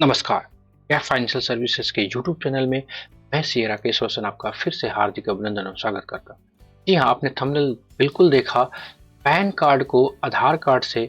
नमस्कार। यह financial services के यूट्यूब चैनल में मैं सी राकेश रोशन आपका फिर से हार्दिक अभिनंदन और स्वागत करता हूँ। जी हाँ, आपने थंबनेल बिल्कुल देखा। पैन कार्ड को आधार कार्ड से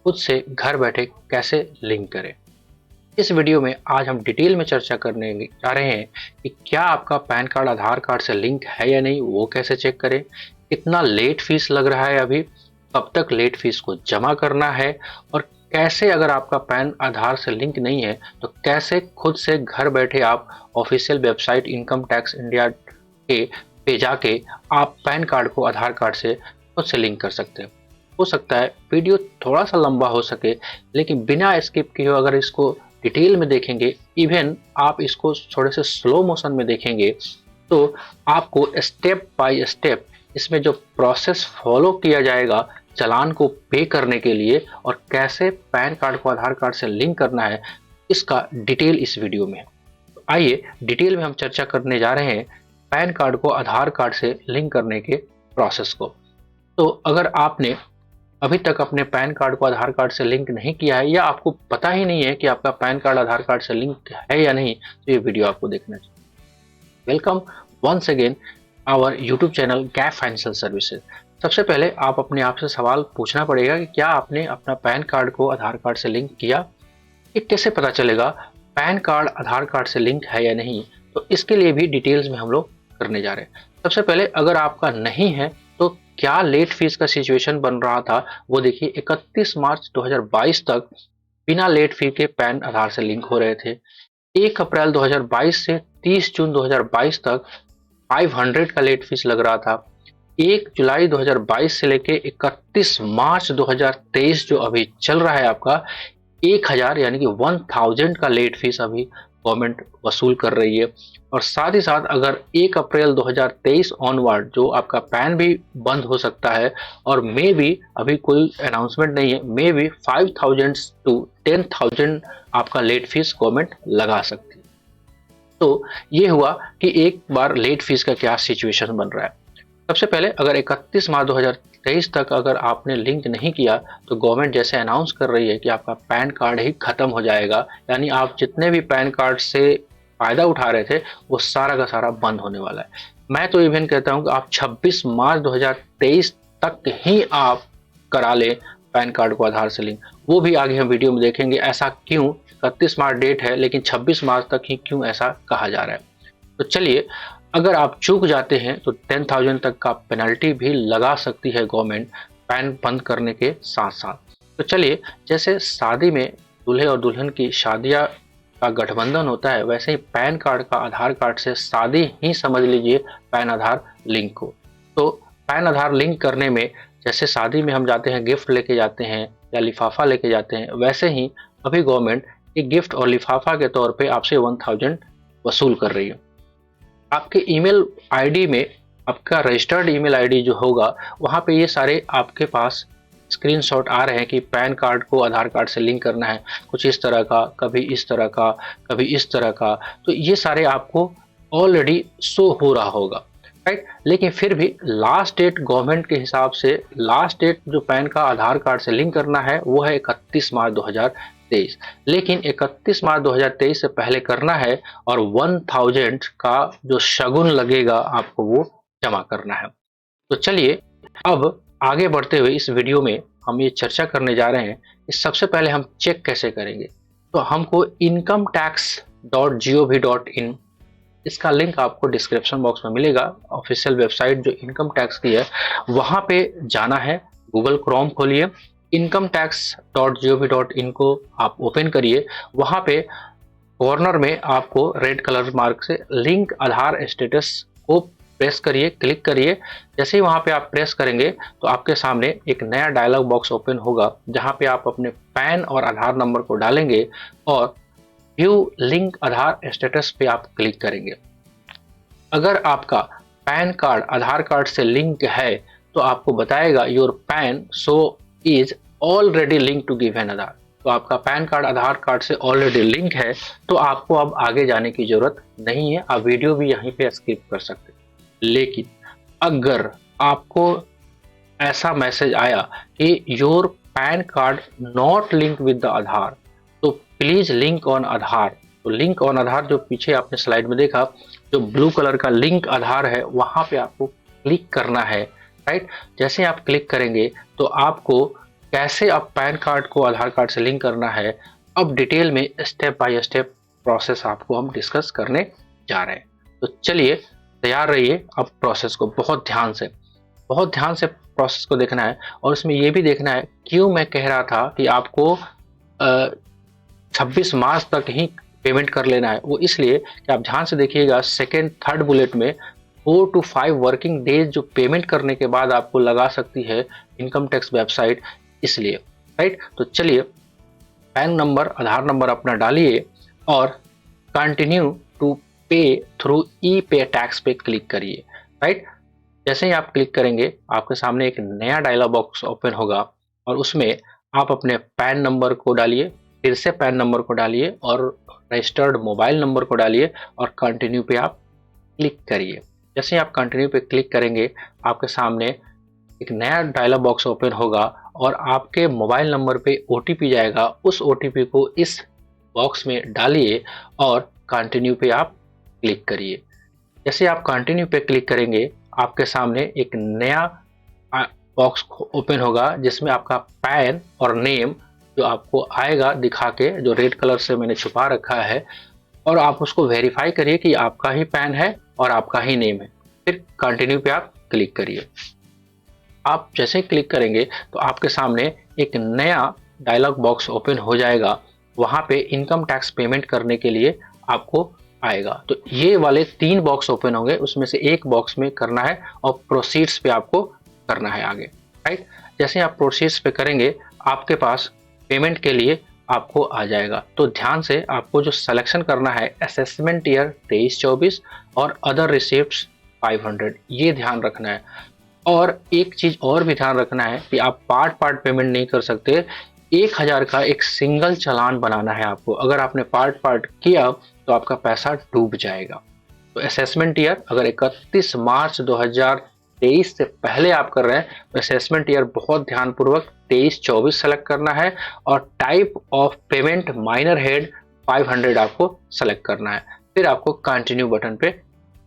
खुद से घर बैठे कैसे लिंक करें। इस वीडियो में आज हम डिटेल में चर्चा करने जा रहे हैं कि क्या आपका पैन कार्ड आधार कार्ड से लिंक है या नहीं, वो कैसे चेक करें, कितना लेट फीस लग रहा है अभी, कब तक लेट फीस को जमा करना है, और कैसे अगर आपका पैन आधार से लिंक नहीं है तो कैसे खुद से घर बैठे आप official website income tax India के पे जाके आप पैन कार्ड को आधार कार्ड से खुद से लिंक कर सकते हैं। हो सकता है वीडियो थोड़ा सा लंबा हो सके, लेकिन बिना स्किप किए अगर इसको डिटेल में देखेंगे, इवन आप इसको थोड़े से स्लो मोशन में देखेंगे, तो आपको स्टेप बाय स्टेप इसमें जो प्रोसेस फॉलो किया जाएगा चालान को पे करने के लिए और कैसे पैन कार्ड को आधार कार्ड से लिंक करना है, इसका डिटेल इस वीडियो में है। तो आइए डिटेल में हम चर्चा करने जा रहे हैं पैन कार्ड को आधार कार्ड से लिंक करने के प्रोसेस को। तो अगर आपने अभी तक अपने पैन कार्ड को आधार कार्ड से लिंक नहीं किया है या आपको पता ही नहीं है कि आपका पैन कार्ड आधार कार्ड से लिंक है या नहीं, तो ये वीडियो आपको देखना चाहिए। Welcome once again our YouTube channel Gap financial services. सबसे पहले आप अपने आप से सवाल पूछना पड़ेगा कि क्या आपने अपना पैन कार्ड को आधार कार्ड से लिंक किया। ये कैसे पता चलेगा पैन कार्ड आधार कार्ड से लिंक है या नहीं, तो इसके लिए भी डिटेल्स में हम लोग करने जा रहे हैं। सबसे पहले अगर आपका नहीं है तो क्या लेट फीस का सिचुएशन बन रहा था, वो देखिए। 31 मार्च 2022 तक बिना लेट फी के पैन आधार से लिंक हो रहे थे। 1 अप्रैल 2022 से 30 जून 2022 तक 500 का लेट फीस लग रहा था। 1 जुलाई 2022 से लेके 31 मार्च 2023 जो अभी चल रहा है आपका 1000 यानी कि 1000 का लेट फीस अभी गवर्नमेंट वसूल कर रही है। और साथ ही साथ अगर 1 अप्रैल 2023 ऑनवर्ड जो आपका पैन भी बंद हो सकता है, और मे भी अभी कोई अनाउंसमेंट नहीं है, मे भी 5000 टू 10,000 आपका लेट फीस गवर्नमेंट लगा सकती है। तो ये हुआ कि एक बार लेट फीस का क्या सिचुएशन बन रहा है। सबसे पहले अगर 31 मार्च 2023 तक अगर आपने लिंक नहीं किया तो गवर्नमेंट जैसे अनाउंस कर रही है कि आपका पैन कार्ड ही खत्म हो जाएगा, यानी आप जितने भी पैन कार्ड से फायदा उठा रहे थे वो सारा का सारा बंद होने वाला है। मैं तो इवन कहता हूं कि आप 26 मार्च 2023 तक ही आप करा लें पैन कार्ड को आधार से लिंक। वो भी आगे हम वीडियो में देखेंगे ऐसा क्यों। 31 मार्च डेट है लेकिन 26 मार्च तक ही क्यों ऐसा कहा जा रहा है। तो चलिए, अगर आप चूक जाते हैं तो 10,000 तक का पेनल्टी भी लगा सकती है गवर्नमेंट पैन बंद करने के साथ साथ। तो चलिए, जैसे शादी में दूल्हे और दुल्हन की शादियां का गठबंधन होता है, वैसे ही पैन कार्ड का आधार कार्ड से शादी ही समझ लीजिए पैन आधार लिंक को। तो पैन आधार लिंक करने में जैसे शादी में हम जाते हैं गिफ्ट लेके जाते हैं या लिफाफा लेके जाते हैं, वैसे ही अभी गवर्नमेंट एक गिफ्ट और लिफाफा के तौर पे आपसे 1000 वसूल कर रही है। आपके ईमेल आईडी में आपका रजिस्टर्ड ईमेल आईडी जो होगा वहां पे ये सारे आपके पास स्क्रीनशॉट आ रहे हैं कि पैन कार्ड को आधार कार्ड से लिंक करना है, कुछ इस तरह का, कभी इस तरह का, कभी इस तरह का। तो ये सारे आपको ऑलरेडी शो हो रहा होगा, राइट। लेकिन फिर भी लास्ट डेट गवर्नमेंट के हिसाब से लास्ट डेट जो पैन का आधार कार्ड से लिंक करना है वो है 31 मार्च 2023। लेकिन 31 मार्च 2023 से पहले करना है और 1000 का जो शगुन लगेगा आपको वो जमा करना है। तो चलिए, अब आगे बढ़ते हुए इस वीडियो में हम ये चर्चा करने जा रहे हैं कि सबसे पहले हम चेक कैसे करेंगे। तो हमको incometax.gov.in, इसका लिंक आपको डिस्क्रिप्शन बॉक्स में मिलेगा। ऑफिशियल वेबसाइट जो इनकम टैक्स की है वहां पे जाना है। गूगल क्रोम खोलिए, incometax.gov.in को आप ओपन करिए। वहां पे कॉर्नर में आपको रेड कलर मार्क से लिंक आधार स्टेटस को प्रेस करिए, क्लिक करिए। जैसे ही वहां पे आप प्रेस करेंगे तो आपके सामने एक नया डायलॉग बॉक्स ओपन होगा जहां पे आप अपने पैन और आधार नंबर को डालेंगे और व्यू लिंक आधार स्टेटस पे आप क्लिक करेंगे। अगर आपका पैन कार्ड आधार कार्ड से लिंक है तो आपको बताएगा your PAN so is already link to given Aadhaar. तो आपका पैन कार्ड आधार कार्ड से ऑलरेडी लिंक है, तो आपको अब आगे जाने की जरूरत नहीं है, आप वीडियो भी यहीं पे स्किप कर सकते हैं। लेकिन अगर आपको ऐसा मैसेज आया कि your PAN card not link with the Aadhaar, तो प्लीज लिंक ऑन आधार। तो लिंक ऑन आधार जो पीछे आपने स्लाइड में देखा, जो ब्लू कलर का लिंक आधार है वहां पे आपको क्लिक करना है, राइट। जैसे आप क्लिक करेंगे तो आपको कैसे आप पैन कार्ड को आधार कार्ड से लिंक करना है, अब डिटेल में स्टेप बाय स्टेप प्रोसेस आपको हम डिस्कस करने जा रहे हैं। तो चलिए तैयार रहिए, अब प्रोसेस को बहुत ध्यान से प्रोसेस को देखना है। और इसमें यह भी देखना है क्यों मैं कह रहा था कि आपको 26 मार्च तक ही पेमेंट कर लेना है। वो इसलिए कि आप ध्यान से देखिएगा, सेकेंड थर्ड बुलेट में 4 to 5 वर्किंग डेज जो पेमेंट करने के बाद आपको लगा सकती है इनकम टैक्स वेबसाइट, इसलिए, राइट। तो चलिए पैन नंबर आधार नंबर अपना डालिए और कंटिन्यू टू पे थ्रू ई पे टैक्स पे क्लिक करिए, राइट। जैसे ही आप क्लिक करेंगे आपके सामने एक नया डायलॉग बॉक्स ओपन होगा और उसमें आप अपने पैन नंबर को डालिए, फिर से पैन नंबर को डालिए और रजिस्टर्ड मोबाइल नंबर को डालिए और कंटिन्यू पे आप क्लिक करिए। जैसे ही आप कंटिन्यू पे क्लिक करेंगे आपके सामने एक नया डायलॉग बॉक्स ओपन होगा और आपके मोबाइल नंबर पे ओटीपी जाएगा। उस ओटीपी को इस बॉक्स में डालिए और कंटिन्यू पे आप क्लिक करिए। जैसे आप कंटिन्यू पे क्लिक करेंगे आपके सामने एक नया बॉक्स ओपन होगा जिसमें आपका पैन और नेम जो आपको आएगा दिखा के, जो रेड कलर से मैंने छुपा रखा है, और आप उसको वेरीफाई करिए कि आपका ही पैन है और आपका ही नेम है। फिर कंटिन्यू पे आप क्लिक करिए। आप जैसे ही क्लिक करेंगे तो आपके सामने एक नया डायलॉग बॉक्स ओपन हो जाएगा। वहां पे इनकम टैक्स पेमेंट करने के लिए आपको आएगा। तो ये वाले 3 बॉक्स ओपन होंगे, उसमें से एक बॉक्स में करना है और प्रोसीड्स पे आपको करना है आगे, राइट। जैसे आप प्रोसीड्स पे करेंगे आपके पास पेमेंट के लिए आपको आ जाएगा। तो ध्यान से आपको जो सिलेक्शन करना है असेसमेंट ईयर 23-24 और अदर रिसिप्ट्स 500, ये ध्यान रखना है। और एक चीज और भी ध्यान रखना है कि आप पार्ट पेमेंट नहीं कर सकते। 1000 का एक सिंगल चालान बनाना है आपको। अगर आपने पार्ट किया तो आपका पैसा डूब जाएगा। तो असेसमेंट ईयर अगर 31 मार्च 2023 से पहले आप कर रहे हैं तो असेसमेंट ईयर बहुत ध्यानपूर्वक 23-24 सेलेक्ट करना है और type of payment minor head 500 आपको सेलेक्ट करना है। फिर आपको कंटिन्यू बटन पे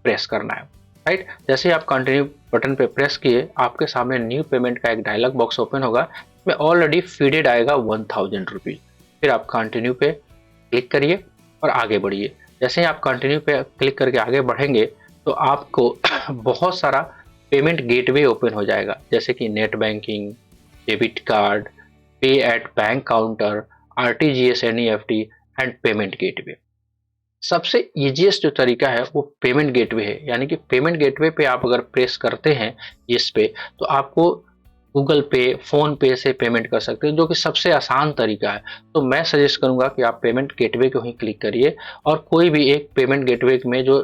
प्रेस करना है, राइट। जैसे ही आप कंटिन्यू बटन पे प्रेस किए आपके सामने न्यू पेमेंट का एक डायलॉग बॉक्स ओपन होगा इसमें ऑलरेडी फीडेड आएगा 1000 रुपीज। फिर आप कंटिन्यू पे क्लिक करिए और आगे बढ़िए। जैसे ही आप कंटिन्यू पे क्लिक करके आगे बढ़ेंगे तो आपको बहुत सारा पेमेंट गेटवे ओपन हो जाएगा, जैसे कि नेट बैंकिंग, डेबिट कार्ड, पे at bank counter, RTGS, NEFT and payment gateway. सबसे इजीएस्ट जो तरीका है वो पेमेंट गेटवे है। यानी कि पेमेंट गेटवे पे आप अगर प्रेस करते हैं इस पे तो आपको गूगल पे, फोन पे से पेमेंट कर सकते हैं, जो कि सबसे आसान तरीका है। तो मैं सजेस्ट करूंगा कि आप पेमेंट गेटवे को ही क्लिक करिए और कोई भी एक पेमेंट गेटवे में जो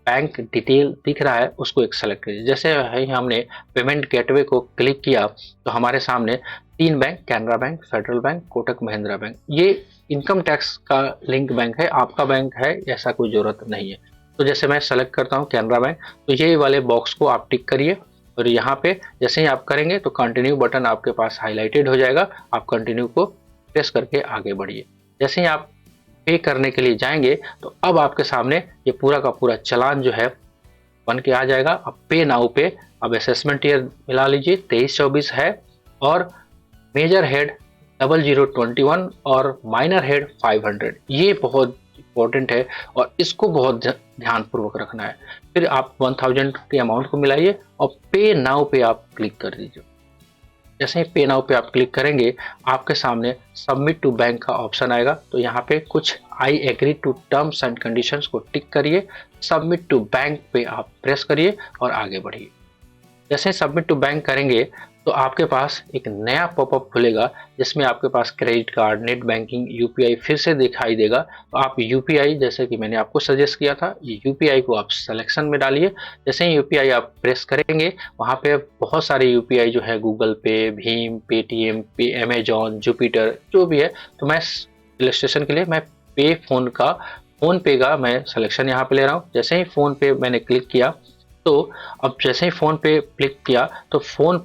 बैंक डिटेल दिख रहा है उसको एक सेलेक्ट करिए। जैसे ही हमने पेमेंट गेटवे को क्लिक किया तो हमारे सामने 3 bank, Canara bank, federal bank, Kotak Mahindra bank, ये इनकम टैक्स का लिंक बैंक है। आपका बैंक है ऐसा कोई जरूरत नहीं है। तो जैसे मैं सेलेक्ट करता हूँ कैनरा बैंक, तो ये वाले बॉक्स को आप टिक करिए और यहाँ पे जैसे ही आप करेंगे तो कंटिन्यू बटन आपके पास हाईलाइटेड हो जाएगा। आप कंटिन्यू को प्रेस करके आगे बढ़िए। जैसे ही आप पे करने के लिए जाएंगे तो अब आपके सामने ये पूरा का पूरा चालान जो है बन के आ जाएगा। अब पे नाउ पे अब असेसमेंट ईयर मिला लीजिए 23-24 है और मेजर हेड 0021 और माइनर हेड 500, ये बहुत इंपॉर्टेंट है और इसको बहुत ध्यानपूर्वक रखना है। फिर आप 1000 के अमाउंट को मिलाइए और पे नाउ पे आप क्लिक कर दीजिए। जैसे ही पे नाउ पे आप क्लिक करेंगे आपके सामने सबमिट टू बैंक का ऑप्शन आएगा। तो यहाँ पे कुछ I agree to terms and conditions को टिक करिए, सबमिट टू बैंक पे आप प्रेस करिए और आगे बढ़िए। जैसे सबमिट टू बैंक करेंगे तो आपके पास एक नया पॉपअप खुलेगा जिसमें आपके पास credit card, net banking, UPI फिर से दिखाई देगा। तो आप यूपीआई, जैसे कि मैंने आपको सजेस्ट किया था, यूपीआई को आप सिलेक्शन में डालिए। जैसे ही यूपीआई आप प्रेस करेंगे वहाँ पे बहुत सारे यूपीआई जो है, गूगल पे, भीम, पेटीएम, पे, अमेजॉन, जुपिटर, जो भी है। तो मैं इलस्ट्रेशन के लिए मैं फोन पे का मैं सिलेक्शन यहाँ पे ले रहा हूँ। जैसे ही फोन पे मैंने क्लिक किया तो अब जैसे ही फोन पे क्लिक किया तो फोन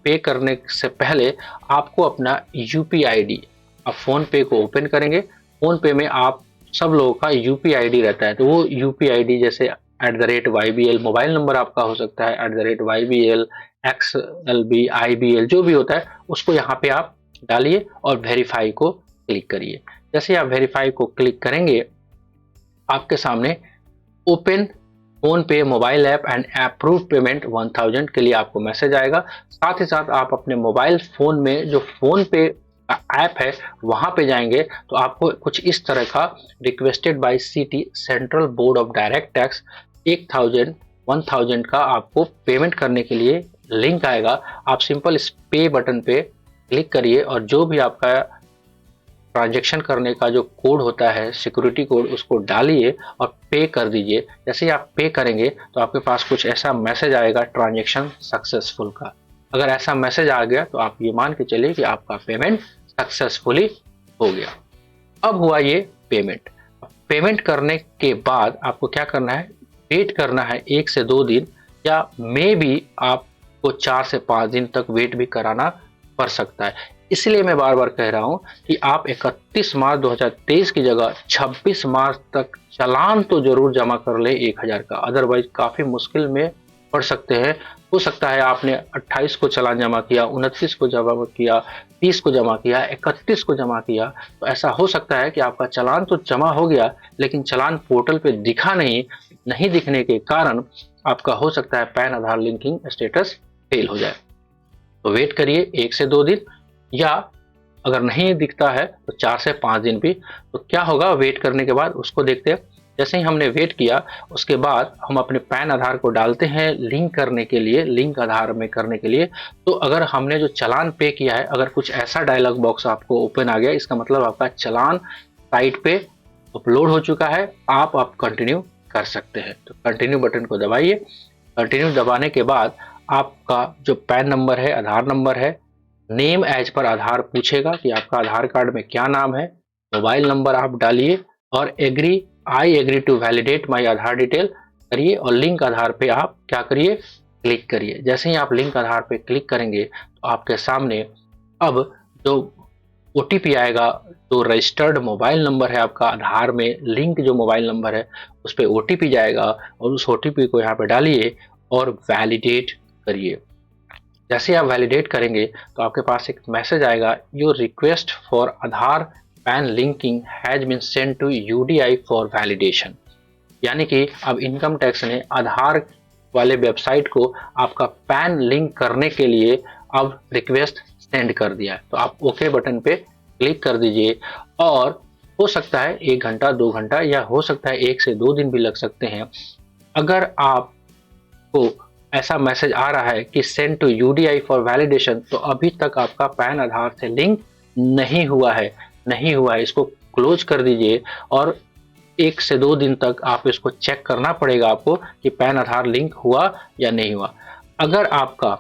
पे करने से पहले आपको अपना यूपीआई आईडी, अब फोन पे को ओपन करेंगे फ़ोन पे में आप सब लोगों का यूपी आईडी रहता है, तो वो यूपी आईडी जैसे @YBL मोबाइल नंबर आपका हो सकता है, @YBL, XLB, IBL जो भी होता है, उसको यहाँ पे आप डालिए और वेरीफाई को क्लिक करिए। जैसे आप वेरीफाई को क्लिक करेंगे, आपके सामने ओपन फोन पे mobile app and approve payment 1000 के लिए आपको मैसेज आएगा। साथ ही साथ आप अपने मोबाइल फोन में जो फोन पे ऐप है वहां पे जाएंगे तो आपको कुछ इस तरह का requested bye city central board of direct tax 1000 का आपको पेमेंट करने के लिए लिंक आएगा। आप सिंपल इस पे बटन पे क्लिक करिए और जो भी आपका ट्रांजैक्शन करने का जो कोड होता है सिक्योरिटी कोड उसको डालिए और पे कर दीजिए। जैसे ही आप पे करेंगे तो आपके पास कुछ ऐसा मैसेज आएगा ट्रांजैक्शन सक्सेसफुल का। अगर ऐसा मैसेज आ गया तो आप ये मान के चलिए कि आपका पेमेंट सक्सेसफुली हो गया। अब हुआ ये पेमेंट। पेमेंट करने के बाद आपको क्या करना है, वेट करना है 1 से 2 दिन या मे भी आपको 4 से 5 दिन तक वेट भी कराना पड़ सकता है। इसलिए मैं बार बार कह रहा हूं कि आप 31 मार्च 2023 की जगह 26 मार्च तक चालान तो जरूर जमा कर ले 1000 का, अदरवाइज काफी मुश्किल में पड़ सकते हैं। हो सकता है आपने 28 को चालान जमा किया, 29 को जमा किया, 30 को जमा किया, 31 को जमा किया, तो ऐसा हो सकता है कि आपका चालान तो जमा हो गया लेकिन चालान पोर्टल पे दिखा नहीं दिखने के कारण आपका हो सकता है पैन आधार लिंकिंग स्टेटस फेल हो जाए। तो वेट करिए 1 से 2 दिन या अगर नहीं दिखता है तो 4 से 5 दिन भी। तो क्या होगा वेट करने के बाद उसको देखते हैं। जैसे ही हमने वेट किया उसके बाद हम अपने पैन आधार को डालते हैं लिंक करने के लिए, लिंक आधार में करने के लिए। तो अगर हमने जो चालान पे किया है अगर कुछ ऐसा डायलॉग बॉक्स आपको ओपन आ गया, इसका मतलब आपका चालान साइट पे अपलोड हो चुका है, आप कंटिन्यू कर सकते हैं। तो कंटिन्यू बटन को दबाइए। कंटिन्यू दबाने के बाद आपका जो पैन नंबर है, आधार नंबर है, नेम एज पर आधार पूछेगा कि आपका आधार कार्ड में क्या नाम है, मोबाइल नंबर आप डालिए और I agree to validate my Aadhaar detail करिए और लिंक आधार पे आप क्या करिए, क्लिक करिए। जैसे ही आप लिंक आधार पे क्लिक करेंगे तो आपके सामने अब जो ओटीपी आएगा, जो रजिस्टर्ड मोबाइल नंबर है आपका आधार में लिंक जो मोबाइल नंबर है उस पर ओटीपी जाएगा और उस ओटीपी को यहाँ पे डालिए और वैलिडेट करिए। जैसे आप वैलिडेट करेंगे तो आपके पास एक मैसेज आएगा, your request for Aadhaar PAN linking has been send to UDI for validation. यानी कि अब इनकम टैक्स ने आधार वाले वेबसाइट को आपका पैन लिंक करने के लिए अब रिक्वेस्ट सेंड कर दिया है। तो आप ओके बटन पे क्लिक कर दीजिए और हो सकता है 1 घंटा 2 घंटा या हो सकता है 1 से 2 दिन भी लग सकते हैं। अगर आपको ऐसा मैसेज आ रहा है कि send to UDI for validation, तो अभी तक आपका पैन आधार से लिंक नहीं हुआ है। इसको क्लोज कर दीजिए और 1 से 2 दिन तक आप इसको चेक करना पड़ेगा आपको कि पैन आधार लिंक हुआ या नहीं हुआ। अगर आपका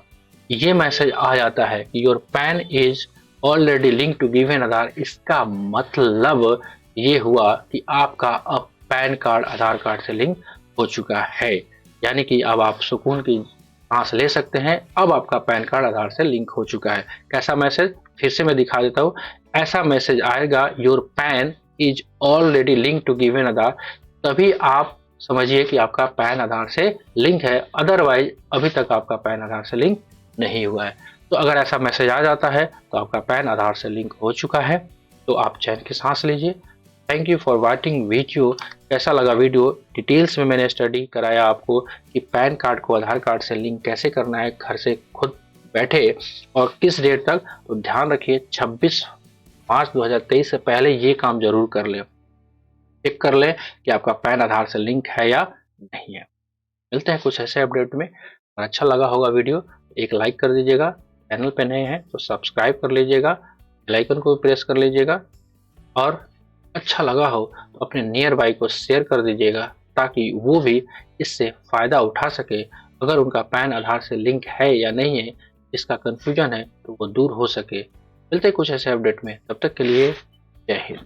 ये मैसेज आ जाता है कि your PAN is already link to given Aadhaar, इसका मतलब ये हुआ कि आपका अब पैन कार्ड आधार कार्ड से लिंक हो चुका है। यानी कि अब आप सुकून की सांस ले सकते हैं, अब आपका पैन कार्ड आधार से लिंक हो चुका है। कैसा मैसेज, फिर से मैं दिखा देता हूँ। ऐसा मैसेज आएगा, your PAN is already link to given Aadhaar, तभी आप समझिए कि आपका पैन आधार से लिंक है, अदरवाइज अभी तक आपका पैन आधार से लिंक नहीं हुआ है। तो अगर ऐसा मैसेज आ जाता है तो आपका पैन आधार से लिंक हो चुका है, तो आप चैन की सांस लीजिए। Thank you for watching video. कैसा लगा वीडियो, डिटेल्स में मैंने स्टडी कराया आपको कि पैन कार्ड को आधार कार्ड से लिंक कैसे करना है घर से खुद बैठे और किस डेट तक। तो ध्यान रखिए 26 मार्च 2023 से पहले ये काम जरूर कर ले, चेक कर ले कि आपका पैन आधार से लिंक है या नहीं है। मिलते हैं कुछ ऐसे अपडेट में। अगर अच्छा लगा होगा वीडियो एक लाइक कर दीजिएगा, चैनल पे नए हैं तो सब्सक्राइब कर लीजिएगा, बेल आइकन को प्रेस कर लीजिएगा और अच्छा लगा हो तो अपने नियर बाई को शेयर कर दीजिएगा ताकि वो भी इससे फ़ायदा उठा सके। अगर उनका पैन आधार से लिंक है या नहीं है, इसका कन्फ्यूजन है, तो वो दूर हो सके। मिलते कुछ ऐसे अपडेट में, तब तक के लिए जय हिंद।